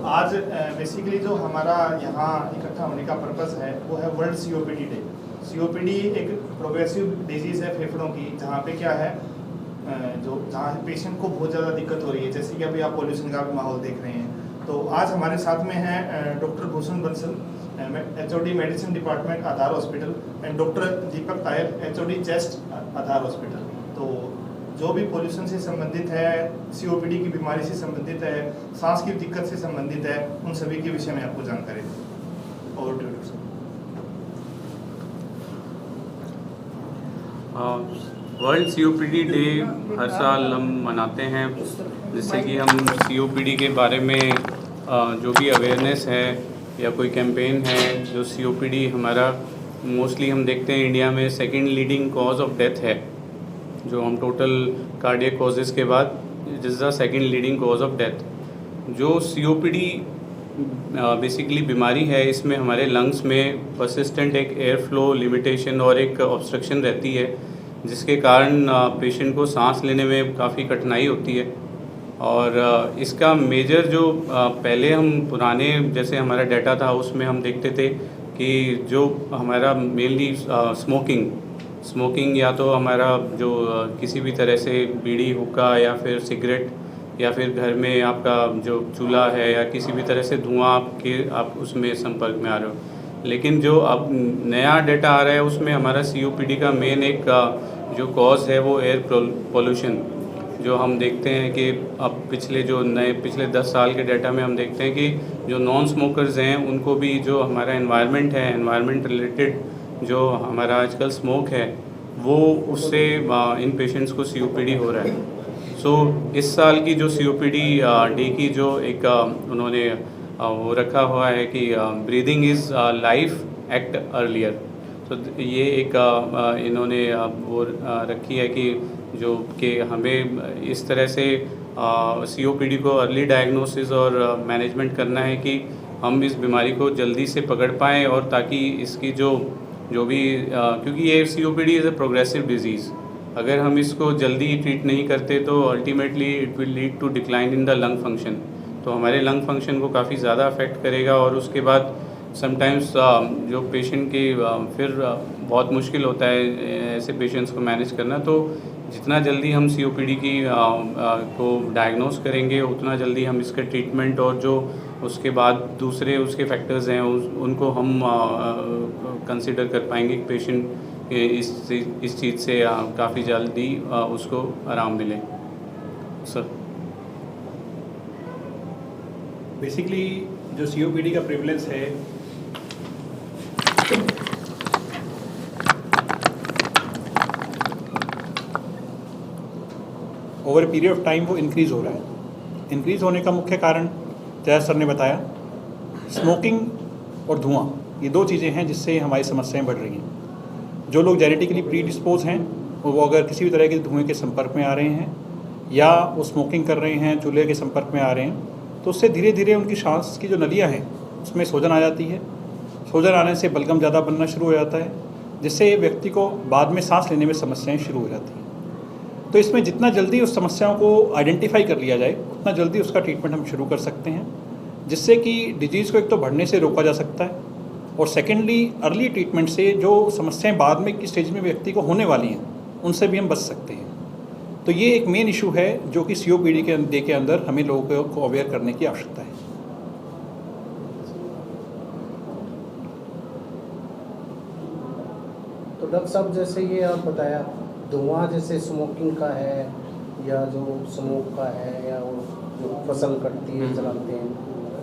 आज बेसिकली जो हमारा यहाँ इकट्ठा होने का पर्पस है वो है वर्ल्ड सीओपीडी डे। सीओपीडी एक प्रोग्रेसिव डिजीज़ है फेफड़ों की, जहाँ पे क्या है जहाँ पेशेंट को बहुत ज़्यादा दिक्कत हो रही है, जैसे कि अभी आप पोल्यूशन का माहौल देख रहे हैं। तो आज हमारे साथ में है doctor Bhushan Bansal, HOD medicine department Aadhaar hospital, and doctor Deepak Tayal, HOD chest Aadhaar hospital. तो जो भी पोल्यूशन से संबंधित है, सीओपीडी की बीमारी से संबंधित है, सांस की दिक्कत से संबंधित है, उन सभी के विषय में आपको जानकारी दें। और वर्ल्ड सीओपीडी डे हर साल हम मनाते हैं, जिससे कि हम सीओपीडी के बारे में जो भी अवेयरनेस है या कोई कैंपेन है। जो सीओपीडी हमारा मोस्टली हम देखते हैं इंडिया में second leading cause of death है, जो हम टोटल कार्डियक कॉजेज़ के बाद it is the second leading cause of death. जो सीओपीडी बेसिकली बीमारी है, इसमें हमारे लंग्स में परसिस्टेंट एक एयर फ्लो लिमिटेशन और एक ऑब्स्ट्रक्शन रहती है, जिसके कारण पेशेंट को सांस लेने में काफ़ी कठिनाई होती है। और इसका मेजर जो पहले हम पुराने जैसे हमारा डाटा था उसमें हम देखते थे कि जो हमारा मेनली स्मोकिंग या तो हमारा जो किसी भी तरह से बीड़ी, हुक्का या फिर सिगरेट या फिर घर में आपका जो चूल्हा है या किसी भी तरह से धुआं आप उसमें संपर्क में आ रहे हो। लेकिन जो अब नया डाटा आ रहा है उसमें हमारा सीओपीडी का मेन एक जो कॉज है वो एयर पोल्यूशन। जो हम देखते हैं कि अब पिछले 10 साल के डाटा में हम देखते हैं कि जो नॉन स्मोकर्स हैं उनको भी जो हमारा एनवायरनमेंट है, एनवायरनमेंट रिलेटेड जो हमारा आजकल स्मोक है, वो उससे इन पेशेंट्स को सीओपीडी हो रहा है। सो इस साल की जो सीओपीडी डे की जो एक उन्होंने वो रखा हुआ है कि breathing is life, act earlier. तो ये एक इन्होंने वो रखी है कि हमें इस तरह से सीओपीडी को अर्ली डायग्नोसिस और मैनेजमेंट करना है कि हम इस बीमारी को जल्दी से पकड़ पाएँ, और ताकि इसकी जो भी क्योंकि ये COPD is a progressive disease, अगर हम इसको जल्दी ट्रीट नहीं करते तो ultimately it will lead to decline in the lung function. तो हमारे लंग फंक्शन को काफ़ी ज़्यादा अफेक्ट करेगा, और उसके बाद समटाइम्स जो पेशेंट के फिर बहुत मुश्किल होता है ऐसे पेशेंट्स को मैनेज करना। तो जितना जल्दी हम सीओपीडी की को डायग्नोस करेंगे, उतना जल्दी हम इसका ट्रीटमेंट और जो उसके बाद दूसरे उसके फैक्टर्स हैं उनको हम कंसिडर कर पाएंगे कि पेशेंट इस चीज़ से काफ़ी जल्दी उसको आराम मिले। सर बेसिकली जो सीओपीडी का प्रेवलेंस है over a period of time वो इंक्रीज़ हो रहा है। इंक्रीज़ होने का मुख्य कारण जैसा सर ने बताया, स्मोकिंग और धुआं, ये दो चीज़ें हैं जिससे हमारी समस्याएं बढ़ रही हैं। जो लोग जेनेटिकली प्री डिस्पोज हैं वो अगर किसी भी तरह के धुएं के संपर्क में आ रहे हैं या वो स्मोकिंग कर रहे हैं, चूल्हे के संपर्क में आ रहे हैं, तो उससे धीरे धीरे उनकी सांस की जो नलियाँ हैं उसमें सूजन आ जाती है। सूजन आने से बलगम ज़्यादा बनना शुरू हो जाता है, जिससे व्यक्ति को बाद में सांस लेने में समस्याएं शुरू हो जाती हैं। तो इसमें जितना जल्दी उस समस्याओं को आइडेंटिफाई कर लिया जाए उतना जल्दी उसका ट्रीटमेंट हम शुरू कर सकते हैं, जिससे कि डिजीज़ को एक तो बढ़ने से रोका जा सकता है, और सेकेंडली अर्ली ट्रीटमेंट से जो समस्याएं बाद में किस स्टेज में व्यक्ति को होने वाली हैं उनसे भी हम बच सकते हैं। तो ये एक मेन इशू है जो कि सीओपीडी के डे के अंदर हमें लोगों को अवेयर करने की आवश्यकता है। तो डॉक्टर साहब, जैसे ये आप बताया धुआं जैसे स्मोकिंग का है या जो स्मोक का है या वो जो फसल कटती है जलाते हैं,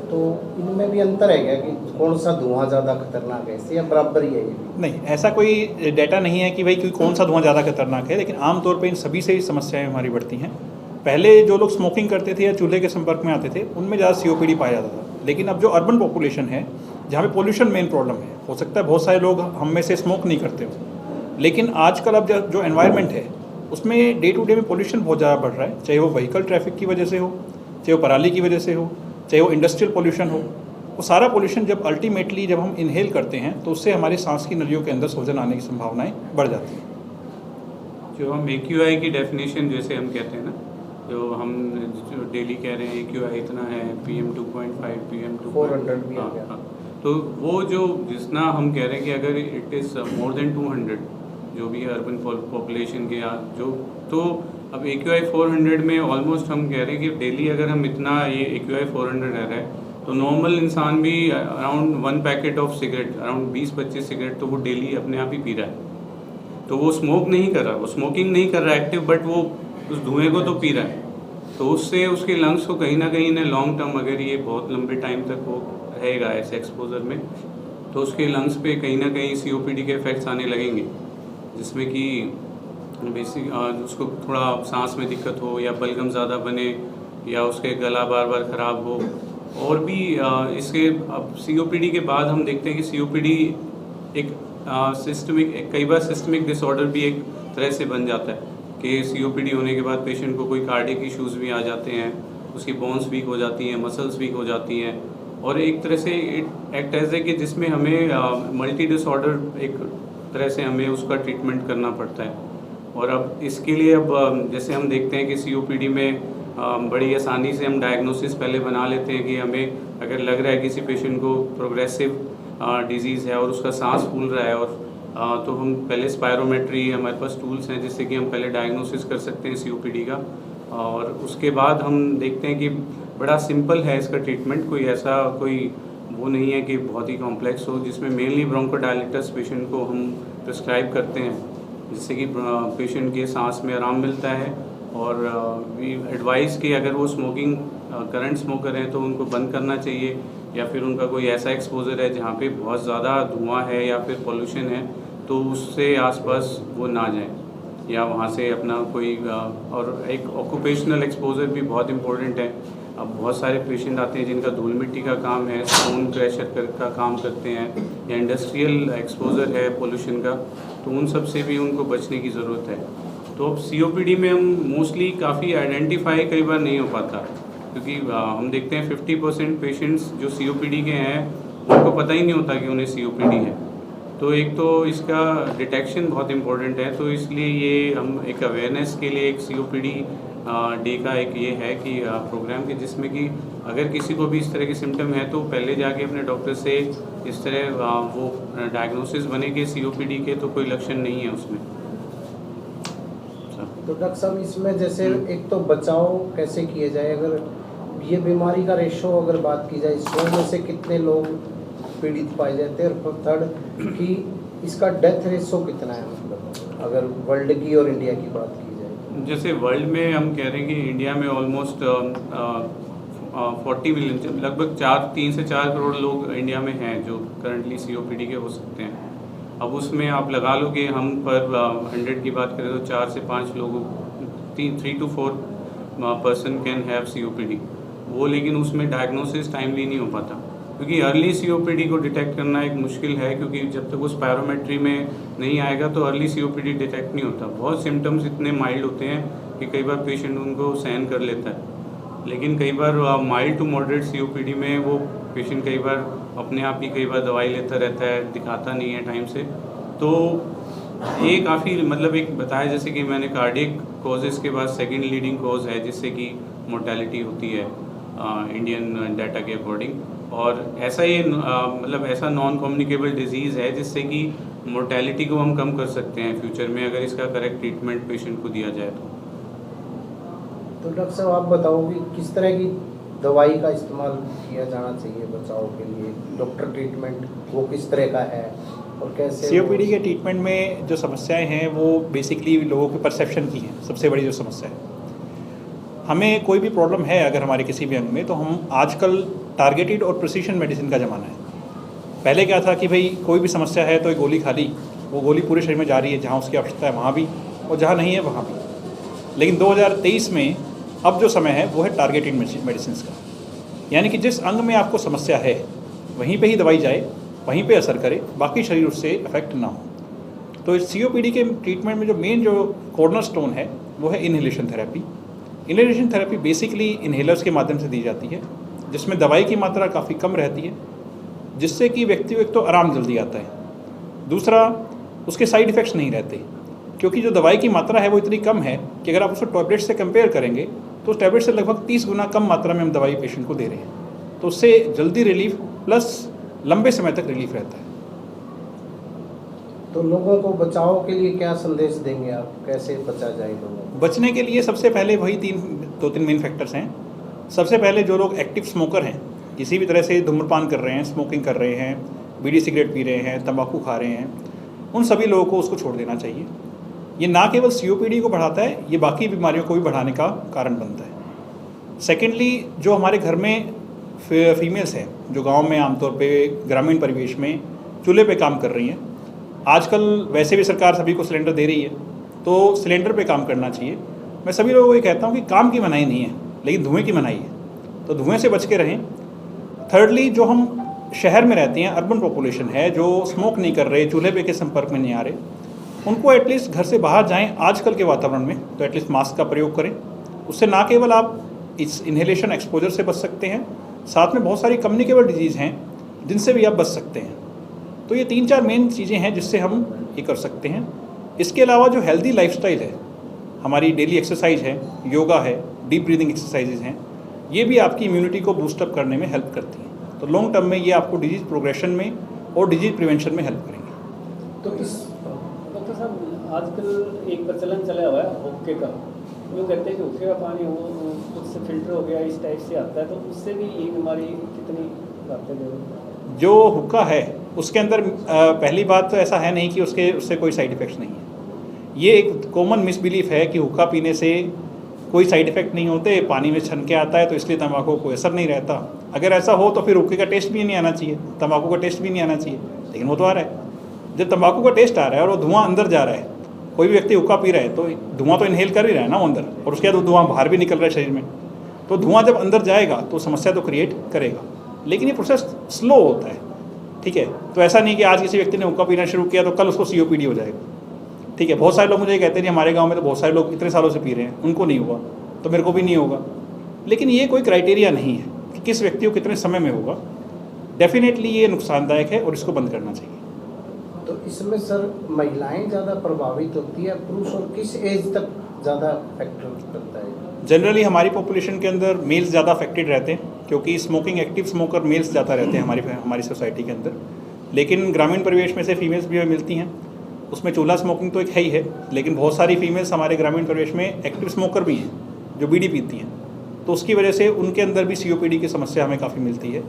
तो इनमें भी अंतर है क्या कि कौन सा धुआं ज़्यादा खतरनाक है, इससे या बराबर ही है ये भी? नहीं, ऐसा कोई डाटा नहीं है कि भाई कौन सा धुआं ज़्यादा खतरनाक है, लेकिन आमतौर पे इन सभी से ही समस्याएं हमारी बढ़ती हैं। पहले जो लोग स्मोकिंग करते थे या चूल्हे के संपर्क में आते थे उनमें ज़्यादा सीओपीडी पाया जाता था, लेकिन अब जो अर्बन पॉपुलेशन है जहाँ पे पोल्यूशन मेन प्रॉब्लम है, हो सकता है बहुत सारे लोग हम में से स्मोक नहीं करते हो, लेकिन आजकल अब जो एनवायरनमेंट है उसमें डे टू डे में पोल्यूशन बहुत ज़्यादा बढ़ रहा है, चाहे वो व्हीकल ट्रैफिक की वजह से हो, चाहे वो पराली की वजह से हो, चाहे वो इंडस्ट्रियल पोल्यूशन हो। वो सारा पोल्यूशन जब अल्टीमेटली जब हम इनहेल करते हैं तो उससे हमारी सांस की नलियों के अंदर सूजन आने की संभावनाएं बढ़ जाती हैं। जो हम AQI की डेफिनेशन जैसे हम कहते हैं ना, जो हम जो डेली कह रहे हैं AQI इतना है, PM 2.5, PM 400 भी आ गया। हाँ, तो वो जो जितना हम कह रहे हैं कि अगर इट इज़ मोर देन 200 जो भी अर्बन पॉपुलेशन के जो, तो अब AQI 400 में ऑलमोस्ट हम कह रहे हैं कि डेली अगर हम इतना ये AQI 400 रह रहा है तो नॉर्मल इंसान भी around 1 packet of cigarette, around 20-25 cigarette तो वो डेली अपने आप ही पी रहा है। तो वो स्मोक नहीं कर रहा, वो स्मोकिंग नहीं कर रहा एक्टिव, बट वो उस धुएं को तो पी रहा है। तो उससे उसके लंग्स को कहीं ना कहीं ने लॉन्ग टर्म अगर ये बहुत लंबे टाइम तक वो रहेगा ऐसे एक्सपोजर में, तो उसके लंग्स पे कहीं ना कहीं COPD के इफेक्ट्स आने लगेंगे, जिसमें कि बेसिक उसको थोड़ा सांस में दिक्कत हो, या बलगम ज़्यादा बने, या उसके गला बार बार ख़राब हो। और भी इसके अब COPD के बाद हम देखते हैं कि COPD एक सिस्टमिक, कई बार सिस्टमिक डिसऑर्डर भी एक तरह से बन जाता है कि COPD होने के बाद पेशेंट को कोई कार्डियक इश्यूज़ भी आ जाते हैं, उसकी बोन्स वीक हो जाती हैं, मसल्स वीक हो जाती हैं, और एक तरह से एक्ट एज है कि जिसमें हमें मल्टी डिसऑर्डर एक तरह से हमें उसका ट्रीटमेंट करना पड़ता है। और अब इसके लिए अब जैसे हम देखते हैं कि COPD में बड़ी आसानी से हम डायग्नोसिस पहले बना लेते हैं कि हमें अगर लग रहा है किसी पेशेंट को प्रोग्रेसिव डिजीज़ है और उसका सांस फूल रहा है, और तो हम पहले स्पायरोमेट्री, हमारे पास टूल्स हैं जिससे कि हम पहले डायग्नोसिस कर सकते हैं COPD का। और उसके बाद हम देखते हैं कि बड़ा सिंपल है इसका ट्रीटमेंट, कोई ऐसा कोई वो नहीं है कि बहुत ही कॉम्प्लेक्स हो, जिसमें मेनली ब्रोंकोडायलिटस पेशेंट को हम प्रिस्क्राइब करते हैं, जिससे कि पेशेंट के सांस में आराम मिलता है। और वी एडवाइस कि अगर वो स्मोकिंग करंट स्मोकर हैं तो उनको बंद करना चाहिए, या फिर उनका कोई ऐसा एक्सपोजर है जहाँ पे बहुत ज़्यादा धुआं है या फिर पोल्यूशन है तो उससे आसपास वो ना जाएं, या वहाँ से अपना कोई और एक ऑक्यूपेशनल एक्सपोजर भी बहुत इम्पोर्टेंट है। अब बहुत सारे पेशेंट आते हैं जिनका धूल मिट्टी का काम है, स्टोन क्रैशर का काम करते हैं, या इंडस्ट्रियल एक्सपोजर है पोल्यूशन का, तो उन सब से भी उनको बचने की ज़रूरत है। तो अब COPD में हम मोस्टली काफ़ी आइडेंटिफाई कई बार नहीं हो पाता, क्योंकि हम देखते हैं 50% पेशेंट्स जो COPD के हैं उनको पता ही नहीं होता कि उन्हें COPD है। तो एक तो इसका डिटेक्शन बहुत इम्पोर्टेंट है, तो इसलिए ये हम एक अवेयरनेस के लिए एक COPD डे का एक ये है कि प्रोग्राम के, जिसमें कि अगर किसी को भी इस तरह के सिम्टम है तो पहले जाके अपने डॉक्टर से इस तरह वो डायग्नोसिस बने कि COPD के तो कोई लक्षण नहीं है उसमें। तो डॉक्टर साहब इसमें जैसे एक तो बचाव कैसे किया जाए, अगर ये बीमारी का रेशो अगर बात की जाए 100 में से कितने लोग पीड़ित पाए जाते हैं, और थर्ड कि इसका डेथ रेशो कितना है, मतलब अगर वर्ल्ड की और इंडिया की बात की जाए। जैसे वर्ल्ड में हम कह रहे हैं कि इंडिया में ऑलमोस्ट 40 मिलियन, लगभग 3 से 4 करोड़ लोग इंडिया में हैं जो करंटली COPD के हो सकते हैं। अब उसमें आप लगा लो कि हम पर 100 की बात करें तो 4 से 5 लोगों, 3 to 4 person can have COPD, वो लेकिन उसमें डायग्नोसिस टाइमली नहीं हो पाता, क्योंकि अर्ली COPD को डिटेक्ट करना एक मुश्किल है, क्योंकि जब तक वो स्पायरोमेट्री में नहीं आएगा तो अर्ली COPD डिटेक्ट नहीं होता। बहुत सिम्टम्स इतने माइल्ड होते हैं कि कई बार पेशेंट उनको सहन कर लेता है, लेकिन कई बार माइल्ड टू मॉडरेट COPD में वो पेशेंट कई बार अपने आप ही कई बार दवाई लेता रहता है, दिखाता नहीं है टाइम से। तो ये काफ़ी मतलब एक बताया जैसे कि मैंने कार्डियक कॉजेज़ के बाद सेकंड लीडिंग कॉज है जिससे कि मोर्टेलिटी होती है इंडियन डाटा के अकॉर्डिंग, और ऐसा ये मतलब ऐसा नॉन कम्युनिकेबल डिजीज़ है जिससे कि मोर्टेलिटी को हम कम कर सकते हैं फ्यूचर में अगर इसका करेक्ट ट्रीटमेंट पेशेंट को दिया जाए तो डॉक्टर साहब आप बताओ कि किस तरह की दवाई का इस्तेमाल किया जाना चाहिए बचाव के लिए, डॉक्टर ट्रीटमेंट वो किस तरह का है और कैसे। COPD के ट्रीटमेंट में जो समस्याएं हैं वो बेसिकली लोगों के परसेप्शन की हैं। सबसे बड़ी जो समस्या है, हमें कोई भी प्रॉब्लम है अगर हमारे किसी भी अंग में, तो हम आजकल टारगेटेड और प्रिसीजन मेडिसिन का ज़माना है। पहले क्या था कि भाई कोई भी समस्या है तो एक गोली खा ली, वो गोली पूरे शरीर में जा रही है, जहाँ उसकी आवश्यकता है वहाँ भी और जहाँ नहीं है वहाँ भी। लेकिन 2023 में अब जो समय है वो है टारगेटेड मेडिसिन का, यानी कि जिस अंग में आपको समस्या है वहीं पे ही दवाई जाए, वहीं पे असर करे, बाकी शरीर उससे अफेक्ट ना हो। तो इस COPD के ट्रीटमेंट में जो मेन जो कॉर्नर स्टोन है वो है inhalation therapy. Inhalation therapy basically inhalers के माध्यम से दी जाती है, जिसमें दवाई की मात्रा काफ़ी कम रहती है, जिससे कि व्यक्ति को एक तो आराम जल्दी आता है, दूसरा उसके साइड इफ़ेक्ट्स नहीं रहते, क्योंकि जो दवाई की मात्रा है वो इतनी कम है कि अगर आप उसको टैबलेट से कंपेयर करेंगे तो उस टैबलेट से लगभग 30 गुना कम मात्रा में हम दवाई पेशेंट को दे रहे हैं, तो उससे जल्दी रिलीफ प्लस लंबे समय तक रिलीफ रहता है। तो लोगों को बचाव के लिए क्या संदेश देंगे आप, कैसे बचा जाए लोगों को? बचने के लिए सबसे पहले वही दो तीन मेन फैक्टर्स हैं। सबसे पहले जो लोग एक्टिव स्मोकर हैं, किसी भी तरह से धूम्रपान कर रहे हैं, स्मोकिंग कर रहे हैं, बीड़ी सिगरेट पी रहे हैं, तंबाकू खा रहे हैं, उन सभी लोगों को उसको छोड़ देना चाहिए। ये ना केवल COPD को बढ़ाता है, ये बाकी बीमारियों को भी बढ़ाने का कारण बनता है। सेकेंडली, जो हमारे घर में फीमेल्स हैं, जो गांव में आमतौर पे ग्रामीण परिवेश में चूल्हे पे काम कर रही हैं, आजकल वैसे भी सरकार सभी को सिलेंडर दे रही है, तो सिलेंडर पे काम करना चाहिए। मैं सभी लोगों को ये कहता हूँ कि काम की मनाही नहीं है, लेकिन धुएँ की मनाही है, तो धुएँ से बच के रहें। थर्डली, जो हम शहर में रहते हैं, अर्बन पॉपुलेशन है, जो स्मोक नहीं कर रहे, चूल्हे पे के संपर्क में नहीं आ रहे, उनको एटलीस्ट घर से बाहर जाएं आजकल के वातावरण में, तो एटलीस्ट मास्क का प्रयोग करें। उससे ना केवल आप इस इन्हेलेशन एक्सपोजर से बच सकते हैं, साथ में बहुत सारी कम्युनिकेबल डिजीज़ हैं जिनसे भी आप बच सकते हैं। तो ये 3-4 मेन चीज़ें हैं जिससे हम ये कर सकते हैं। इसके अलावा जो हेल्दी लाइफस्टाइल है, हमारी डेली एक्सरसाइज है, योगा है, डीप ब्रीदिंग एक्सरसाइजेज हैं, ये भी आपकी इम्यूनिटी को बूस्टअप करने में हेल्प करती हैं। तो लॉन्ग टर्म में ये आपको डिजीज़ प्रोग्रेशन में और डिजीज़ प्रिवेंशन में हेल्प करेंगे। तो इस डॉक्टर साहब, आजकल एक प्रचलन चला हुआ है हुक्के का। वो कहते हैं कि हुक्के का पानी वो खुद से फिल्टर हो गया, इस टाइप से आता है, तो उससे भी ये बीमारी कितनी घातक है? जो हुक्का है उसके अंदर पहली बात तो ऐसा है नहीं कि उससे कोई साइड इफ़ेक्ट्स नहीं है। ये एक कॉमन मिसबिलीफ है कि हुक्का पीने से कोई साइड इफ़ेक्ट नहीं होते, पानी में छन के आता है तो इसलिए तंबाकू को असर नहीं रहता। अगर ऐसा हो तो फिर हुक्के का टेस्ट भी नहीं आना चाहिए, तंबाकू का टेस्ट भी नहीं आना चाहिए, लेकिन वो तो आ रहा है। जब तंबाकू का टेस्ट आ रहा है और वो धुआं अंदर जा रहा है, कोई भी व्यक्ति हुक्का पी रहा है तो धुआं तो इनहेल कर ही रहा है ना वो अंदर, और उसके बाद धुआं बाहर भी निकल रहा है शरीर में, तो धुआं जब अंदर जाएगा तो समस्या तो क्रिएट करेगा। लेकिन ये प्रोसेस स्लो होता है, ठीक है। तो ऐसा नहीं कि आज किसी व्यक्ति ने हुक्का पीना शुरू किया तो कल उसको COPD हो जाएगा, ठीक है। बहुत सारे लोग मुझे ये कहते हैं हमारे गांव में तो बहुत सारे लोग इतने सालों से पी रहे हैं, उनको नहीं हुआ तो मेरे को भी नहीं होगा। लेकिन ये कोई क्राइटेरिया नहीं है कि किस व्यक्ति को कितने समय में होगा। डेफिनेटली ये नुकसानदायक है और इसको बंद करना चाहिए। तो इसमें सर महिलाएं ज़्यादा प्रभावित होती है, पुरुष, और किस एज तक ज़्यादा फैक्टर करता है? जनरली हमारी पॉपुलेशन के अंदर मेल्स ज़्यादा अफेक्टेड रहते हैं, क्योंकि स्मोकिंग एक्टिव स्मोकर मेल्स ज़्यादा रहते हैं हमारी सोसाइटी के अंदर। लेकिन ग्रामीण परिवेश में से फीमेल्स भी हमें मिलती हैं, उसमें चूल्हा स्मोकिंग तो एक है ही है, लेकिन बहुत सारी फीमेल्स हमारे ग्रामीण परिवेश में एक्टिव स्मोकर भी हैं जो बीड़ी पीती हैं, तो उसकी वजह से उनके अंदर भी COPD की समस्या हमें काफ़ी मिलती है।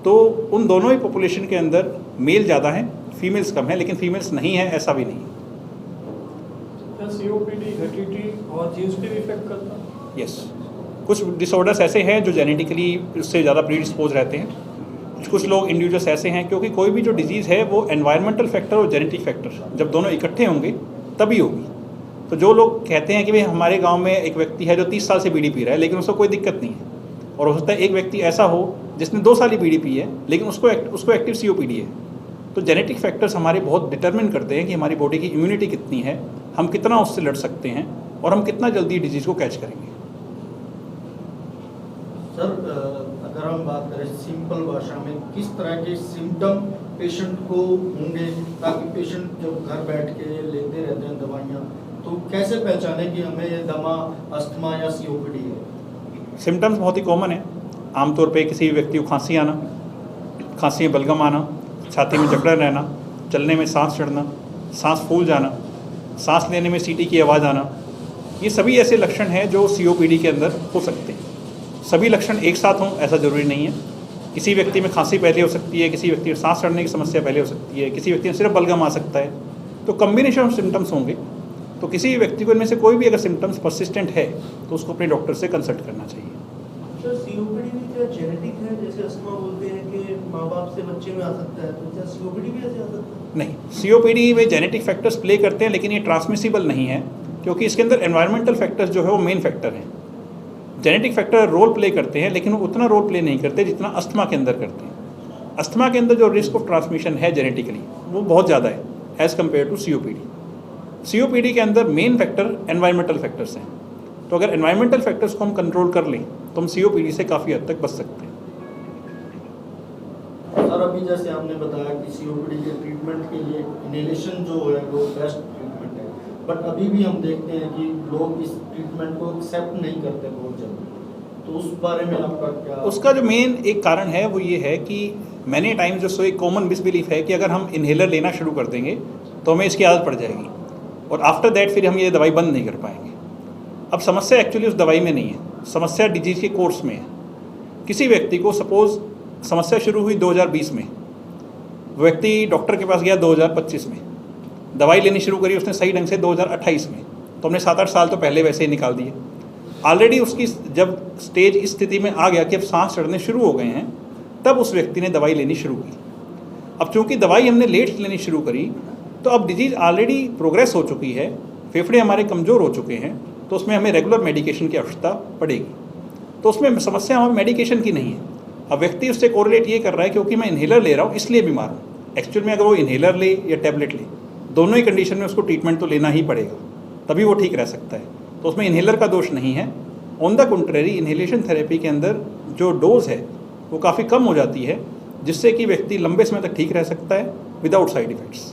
तो उन दोनों ही पॉपुलेशन के अंदर मेल ज़्यादा हैं, फीमेल्स कम है, लेकिन फीमेल्स नहीं है ऐसा भी नहीं। COPD हेरिडिटी और जीन्स पे भी इफेक्ट करता है? यस, कुछ डिसऑर्डर्स ऐसे हैं जो जेनेटिकली उससे ज़्यादा प्रीडिस्पोज रहते हैं, कुछ लोग इंडिविजुअल्स ऐसे हैं, क्योंकि कोई भी जो डिजीज़ है वो एनवायरमेंटल फैक्टर और जेनेटिक फैक्टर जब दोनों इकट्ठे होंगे तभी होगी। तो जो लोग कहते हैं कि भाई हमारे गांव में एक व्यक्ति है जो 30 साल से बीड़ी पी रहा है लेकिन उसको कोई दिक्कत नहीं है, और हो सकता है एक व्यक्ति ऐसा हो जिसने 2 साल ही बीड़ी पी है लेकिन उसको एक्टिव COPD है। तो जेनेटिक फैक्टर्स हमारे बहुत डिटरमिन करते हैं कि हमारी बॉडी की इम्यूनिटी कितनी है, हम कितना उससे लड़ सकते हैं और हम कितना जल्दी डिजीज़ को कैच करेंगे। सर, अगर हम बात करें सिंपल भाषा में, किस तरह के सिम्टम पेशेंट को होंगे ताकि पेशेंट जब घर बैठ के लेते रहते हैं दवाइयाँ, तो कैसे पहचाने कि हमें ये दमा, अस्थमा या COPD है? सिम्टम्स बहुत ही कॉमन है। आमतौर पे किसी भी व्यक्ति को खांसी आना, खांसी में बलगम आना, छाती में जकड़न रहना, चलने में सांस चढ़ना, सांस फूल जाना, सांस लेने में सीटी की आवाज़ आना, ये सभी ऐसे लक्षण हैं जो COPD के अंदर हो सकते हैं। सभी लक्षण एक साथ हों ऐसा ज़रूरी नहीं है। किसी व्यक्ति में खांसी पहले हो सकती है, किसी व्यक्ति में सांस चढ़ने की समस्या पहले हो सकती है, किसी व्यक्ति में सिर्फ बलगम आ सकता है। तो कम्बिनेशन ऑफ सिम्टम्स होंगे। तो किसी भी व्यक्ति को इनमें से कोई भी अगर सिम्टम्स परसिस्टेंट है तो उसको अपने डॉक्टर से कंसल्ट करना चाहिए। सर, COPD भी क्या जेनेटिक है? जैसे अस्थमा बोलते हैं कि माँ बाप से बच्चे में आ सकता है, तो क्या COPD भी ऐसे आ सकता है? नहीं, COPD में जेनेटिक फैक्टर्स प्ले करते हैं, लेकिन ये ट्रांसमिसिबल नहीं है, क्योंकि इसके अंदर एनवायरमेंटल फैक्टर्स जो है वो मेन फैक्टर हैं। जेनेटिक फैक्टर रोल प्ले करते हैं, लेकिन वो उतना रोल प्ले नहीं करते जितना अस्थमा के अंदर करते हैं। अस्थमा के अंदर जो रिस्क ऑफ ट्रांसमिशन है जेनेटिकली वो बहुत ज़्यादा है as compared to COPD। COPD के अंदर मेन फैक्टर एनवायरमेंटल फैक्टर्स हैं। तो अगर एनवायरमेंटल फैक्टर्स को हम कंट्रोल कर लें तो हम COPD से काफ़ी हद तक बच सकते हैं। सर, अभी जैसे आपने बताया कि COPD के ट्रीटमेंट के लिए इनहेलेशन जो है वो बेस्ट ट्रीटमेंट है, बट अभी भी हम देखते हैं कि लोग इस ट्रीटमेंट को एक्सेप्ट नहीं करते बहुत जल्दी, तो उस बारे में आपका क्या? उसका जो मेन एक कारण है वो ये है कि मैनी टाइम जो एक कॉमन मिसबिलीफ है कि अगर हम इन्हेलर लेना शुरू कर देंगे तो हमें इसकी आदत पड़ जाएगी और आफ्टर दैट फिर हम ये दवाई बंद नहीं कर पाएंगे। अब समस्या एक्चुअली उस दवाई में नहीं है, समस्या डिजीज़ के कोर्स में है। किसी व्यक्ति को सपोज़ समस्या शुरू हुई 2020 में, व्यक्ति डॉक्टर के पास गया 2025 में, दवाई लेनी शुरू करी उसने सही ढंग से 2028 में, तो हमने 7-8 साल तो पहले वैसे ही निकाल दिए। ऑलरेडी उसकी जब स्टेज इस स्थिति में आ गया कि अब सांस चढ़ने शुरू हो गए हैं, तब उस व्यक्ति ने दवाई लेनी शुरू की। अब चूंकि दवाई हमने लेट लेनी शुरू करी तो अब डिजीज़ ऑलरेडी प्रोग्रेस हो चुकी है, फेफड़े हमारे कमज़ोर हो चुके हैं, तो उसमें हमें रेगुलर मेडिकेशन की आवश्यकता पड़ेगी। तो उसमें समस्या हमारी मेडिकेशन की नहीं है। अब व्यक्ति उससे कोरिलेट ये कर रहा है क्योंकि मैं इन्हेलर ले रहा हूँ इसलिए बीमार हूँ। एक्चुअल में अगर वो इन्हेलर ले या टैबलेट ले, दोनों ही कंडीशन में उसको ट्रीटमेंट तो लेना ही पड़ेगा, तभी वो ठीक रह सकता है। तो उसमें इन्हेलर का दोष नहीं है। On the contrary inhalation therapy के अंदर जो डोज है वो काफ़ी कम हो जाती है, जिससे कि व्यक्ति लंबे समय तक ठीक रह सकता है विदाउट साइड इफ़ेक्ट्स।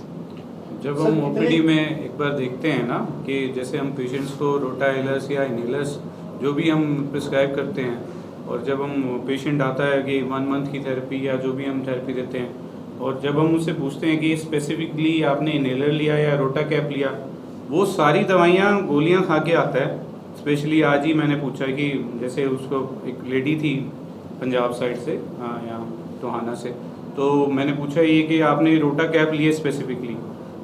जब हम ओपीडी में एक बार देखते हैं ना कि जैसे हम पेशेंट्स को रोटाइलर्स या इनहेलर्स जो भी हम प्रिस्क्राइब करते हैं, और जब हम पेशेंट आता है कि 1 मंथ की थेरेपी या जो भी हम थेरेपी देते हैं, और जब हम उससे पूछते हैं कि स्पेसिफिकली आपने इनहेलर लिया या रोटा कैप लिया, वो सारी दवाइयाँ गोलियाँ खा के आता है। स्पेशली आज ही मैंने पूछा कि जैसे उसको एक लेडी थी पंजाब साइड से, यहाँ टोहाना से, तो मैंने पूछा ये कि आपने रोटा कैप लिए स्पेसिफिकली,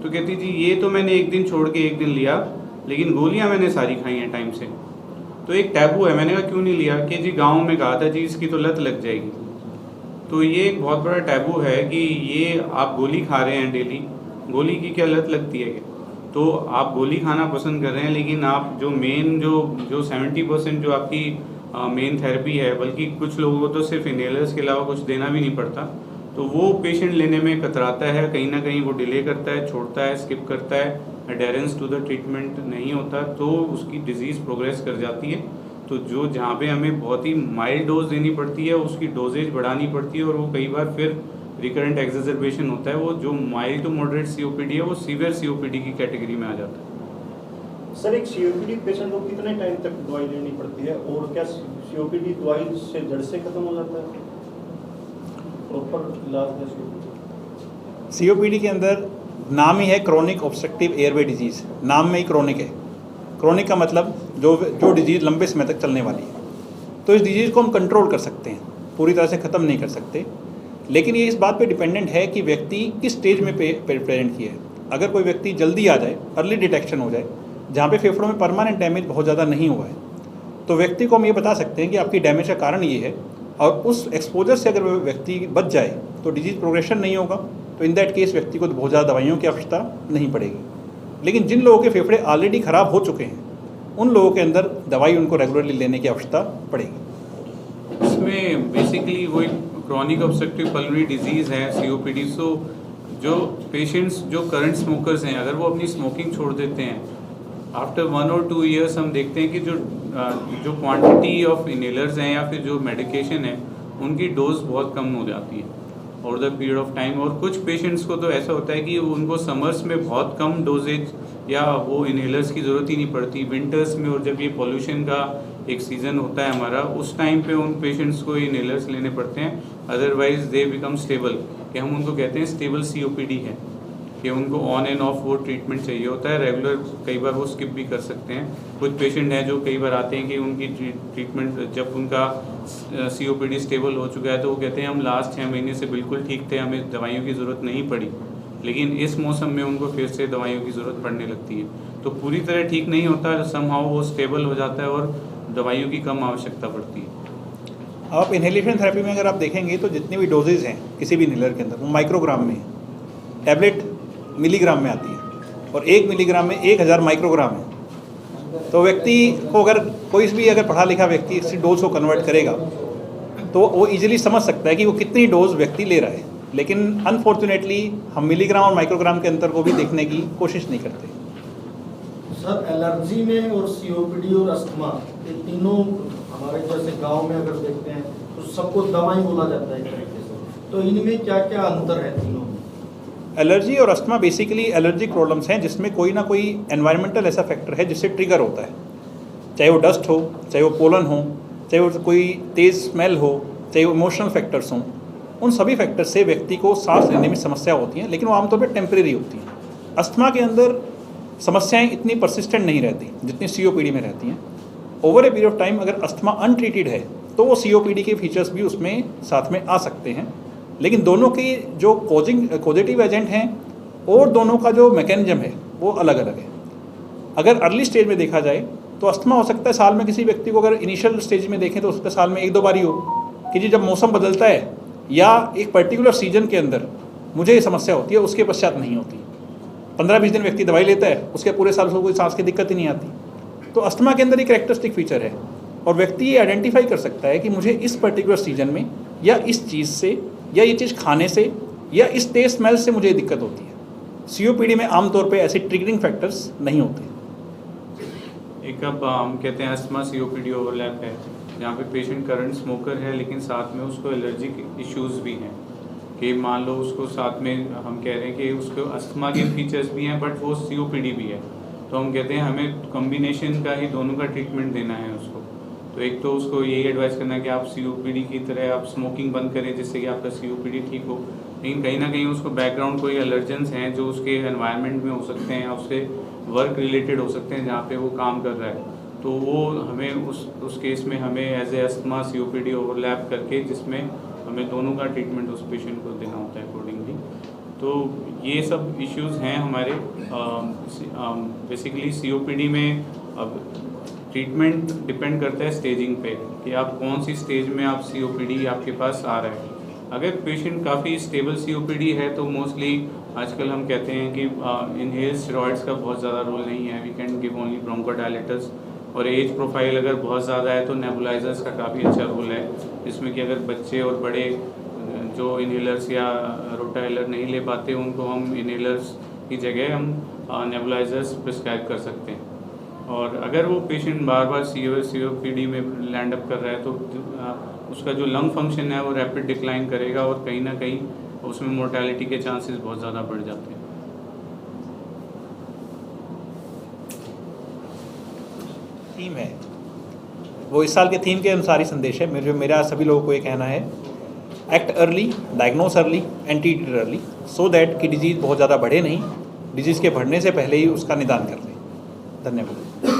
तो कहती जी ये तो मैंने एक दिन छोड़ के एक दिन लिया, लेकिन गोलियां मैंने सारी खाई हैं टाइम से। तो एक टैबू है। मैंने कहा क्यों नहीं लिया? कि जी गांव में कहा था जी इसकी तो लत लग जाएगी। तो ये एक बहुत बड़ा टैबू है कि ये आप गोली खा रहे हैं डेली, गोली की क्या लत लगती है? तो आप गोली खाना पसंद कर रहे हैं, लेकिन आप जो मेन जो 70% जो आपकी मेन थेरेपी है, बल्कि कुछ लोगों को तो सिर्फ इनहेलर्स के अलावा कुछ देना भी नहीं पड़ता, तो वो पेशेंट लेने में कतराता है, कहीं ना कहीं वो डिले करता है, छोड़ता है, स्किप करता है, एडेरेंस टू द ट्रीटमेंट नहीं होता, तो उसकी डिजीज़ प्रोग्रेस कर जाती है। तो जो जहाँ पे हमें बहुत ही माइल्ड डोज देनी पड़ती है उसकी डोजेज बढ़ानी पड़ती है, और वो कई बार फिर रिकरेंट एक्सेजर्बेशन होता है। वो जो माइल्ड टू मॉडरेट सीओपीडी है वो सीवियर सीओपीडी की कैटेगरी में आ जाता है। सर, एक सीओपीडी पेशेंट को कितने टाइम तक दवाई लेनी पड़ती है, और क्या सीओपीडी दवाई से जड़ से खत्म हो जाता है? प्रॉपर इलाज है सीओपीडी के अंदर नाम ही है क्रोनिक ऑब्स्ट्रक्टिव एयरवे डिजीज़, नाम में ही क्रोनिक है। क्रोनिक का मतलब जो डिजीज़ लंबे समय तक चलने वाली है। तो इस डिजीज़ को हम कंट्रोल कर सकते हैं, पूरी तरह से ख़त्म नहीं कर सकते, लेकिन ये इस बात पे डिपेंडेंट है कि व्यक्ति किस स्टेज में प्रेजेंट किया है। अगर कोई व्यक्ति जल्दी आ जाए, अर्ली डिटेक्शन हो जाए, जहाँ पे फेफड़ों में परमानेंट डैमेज बहुत ज़्यादा नहीं हुआ है, तो व्यक्ति को हम ये बता सकते हैं कि आपकी डैमेज का कारण ये है, और उस एक्सपोजर से अगर वो व्यक्ति बच जाए तो डिजीज़ प्रोग्रेशन नहीं होगा, तो इन दैट केस व्यक्ति को बहुत ज़्यादा दवाइयों की आवश्यकता नहीं पड़ेगी। लेकिन जिन लोगों के फेफड़े ऑलरेडी ख़राब हो चुके हैं, उन लोगों के अंदर दवाई उनको रेगुलरली लेने की आवश्यकता पड़ेगी। इसमें बेसिकली वो एक क्रॉनिक ऑब्स्ट्रक्टिव पल्मोनरी डिजीज़ है सीओपीडी। सो जो पेशेंट्स जो करंट स्मोकर्स हैं, अगर वो अपनी स्मोकिंग छोड़ देते हैं, आफ्टर 1 और 2 ईयर्स हम देखते हैं कि जो क्वांटिटी ऑफ इनहेलर्स हैं या फिर जो मेडिकेशन है उनकी डोज बहुत कम हो जाती है over the period of time. और कुछ पेशेंट्स को तो ऐसा होता है कि उनको समर्स में बहुत कम डोजेज या वो इनहेलर्स की ज़रूरत ही नहीं पड़ती। विंटर्स में और जब ये पॉल्यूशन का एक सीज़न होता है हमारा, उस टाइम पे उन पेशेंट्स को इनहेलर्स लेने पड़ते हैं, अदरवाइज दे बिकम स्टेबल, कि हम उनको कहते हैं स्टेबल सीओपीडी है, कि उनको ऑन एंड ऑफ वो ट्रीटमेंट चाहिए होता है। रेगुलर कई बार वो स्किप भी कर सकते हैं। कुछ पेशेंट हैं जो कई बार आते हैं कि उनकी ट्रीटमेंट जब उनका सीओपीडी स्टेबल हो चुका है तो वो कहते हैं हम लास्ट 6 महीने से बिल्कुल ठीक थे, हमें दवाइयों की ज़रूरत नहीं पड़ी, लेकिन इस मौसम में उनको फिर से दवाइयों की ज़रूरत पड़ने लगती है। तो पूरी तरह ठीक नहीं होता, समहाउ वो स्टेबल हो जाता है और दवाइयों की कम आवश्यकता पड़ती है। आप इन्हेलेशन थेरेपी में अगर आप देखेंगे तो जितने भी डोजेज हैं किसी भी इन्हेलर के अंदर, वो माइक्रोग्राम में है, टैबलेट मिलीग्राम में आती है, और 1 मिलीग्राम में 1000 माइक्रोग्राम है। तो व्यक्ति को अगर कोई भी अगर पढ़ा लिखा व्यक्ति इस डोज को कन्वर्ट करेगा तो वो इजीली समझ सकता है कि वो कितनी डोज व्यक्ति ले रहा है। लेकिन अनफॉर्चुनेटली हम मिलीग्राम और माइक्रोग्राम के अंतर को भी देखने की कोशिश नहीं करते। सर, एलर्जी में और सीओपीडी और अस्थमा, ये तीनों हमारे जैसे गांव में अगर देखते हैं तो सबको दवाई बोला जाता है एक तरीके से, तो इनमें क्या क्या अंतर है तीनों में? एलर्जी और अस्थमा बेसिकली एलर्जिक प्रॉब्लम्स हैं जिसमें कोई ना कोई एनवायरमेंटल ऐसा फैक्टर है जिससे ट्रिगर होता है, चाहे वो डस्ट हो, चाहे वो पोलन हो, चाहे वो कोई तेज़ स्मेल हो, चाहे वो इमोशनल फैक्टर्स हों। उन सभी फैक्टर से व्यक्ति को सांस लेने में समस्या होती हैं, लेकिन वो आमतौर पर टेम्परेरी होती हैं। अस्थमा के अंदर समस्याएं इतनी परसिस्टेंट नहीं रहती जितनी सीओपीडी में रहती हैं। Over a period of time अगर अस्थमा अनट्रीटेड है तो वो सीओपीडी के फीचर्स भी उसमें साथ में आ सकते हैं, लेकिन दोनों की जो कॉजेटिव एजेंट हैं और दोनों का जो मैकेनिज्म है वो अलग अलग है। अगर अर्ली स्टेज में देखा जाए तो अस्थमा हो सकता है साल में किसी व्यक्ति को, अगर इनिशियल स्टेज में देखें तो उसके साल में 1-2 बार ही हो कि जी जब मौसम बदलता है या एक पर्टिकुलर सीजन के अंदर मुझे ये समस्या होती है, उसके पश्चात नहीं होती। 15-20 दिन व्यक्ति दवाई लेता है, उसके पूरे साल उसको कोई सांस की दिक्कत ही नहीं आती। तो अस्थमा के अंदर एक कैरेक्टरिस्टिक फीचर है और व्यक्ति ये आइडेंटिफाई कर सकता है कि मुझे इस पर्टिकुलर सीजन में या इस चीज़ से या ये चीज़ खाने से या इस तेज स्मेल से मुझे दिक्कत होती है। सीओपीडी में आमतौर पे ऐसे ट्रिगरिंग फैक्टर्स नहीं होते। एक अब हम कहते हैं अस्थमा सीओपीडी ओवरलैप है, जहाँ पे पेशेंट करंट स्मोकर है लेकिन साथ में उसको एलर्जिक इश्यूज भी हैं, कि मान लो उसको साथ में हम कह रहे हैं कि उसको अस्थमा के फीचर्स भी हैं बट वो सीओपीडी भी है, तो हम कहते हैं हमें कॉम्बिनेशन का ही दोनों का ट्रीटमेंट देना है उसको। तो एक तो उसको यही एडवाइस करना है कि आप सीओपीडी की तरह आप स्मोकिंग बंद करें जिससे कि आपका सीओपीडी ठीक हो, लेकिन कहीं ना कहीं उसको बैकग्राउंड कोई एलर्जेंस हैं जो उसके एनवायरनमेंट में हो सकते हैं, उससे वर्क रिलेटेड हो सकते हैं जहाँ पे वो काम कर रहा है, तो वो हमें उस केस में हमें as a asthma COPD overlap करके जिसमें हमें दोनों का ट्रीटमेंट उस पेशेंट को देना होता है अकॉर्डिंगली। तो ये सब इश्यूज हैं हमारे बेसिकली सीओपीडी में। अब ट्रीटमेंट डिपेंड करता है स्टेजिंग पे कि आप कौन सी स्टेज में आप सीओपीडी आपके पास आ रहा है। अगर पेशेंट काफ़ी स्टेबल सीओपीडी है तो मोस्टली आजकल हम कहते हैं कि इनहेल स्टेरॉइड्स का बहुत ज़्यादा रोल नहीं है, we can give only bronchodilators. और एज प्रोफाइल अगर बहुत ज़्यादा है तो नेबुलाइजर्स का काफ़ी अच्छा रोल है, जिसमें कि अगर बच्चे और बड़े जो इनहेलर्स या रोटाइलर नहीं ले पाते उनको हम इनहेलर्स की जगह हम नेबुलाइजर्स प्रिस्क्राइब कर सकते हैं। और अगर वो पेशेंट बार बार सीओपीडी में लैंड अप कर रहा है तो उसका जो लंग फंक्शन है वो रैपिड डिक्लाइन करेगा और कहीं ना कहीं उसमें मोर्टेलिटी के चांसेस बहुत ज़्यादा बढ़ जाते हैं। थीम है वो इस साल के थीम के अनुसार ही संदेश है। मेरा सभी लोगों को ये कहना है, act early, diagnose early and treat early, so that कि डिजीज़ बहुत ज़्यादा बढ़े नहीं, डिजीज़ के बढ़ने से पहले ही उसका निदान कर लें। धन्यवाद।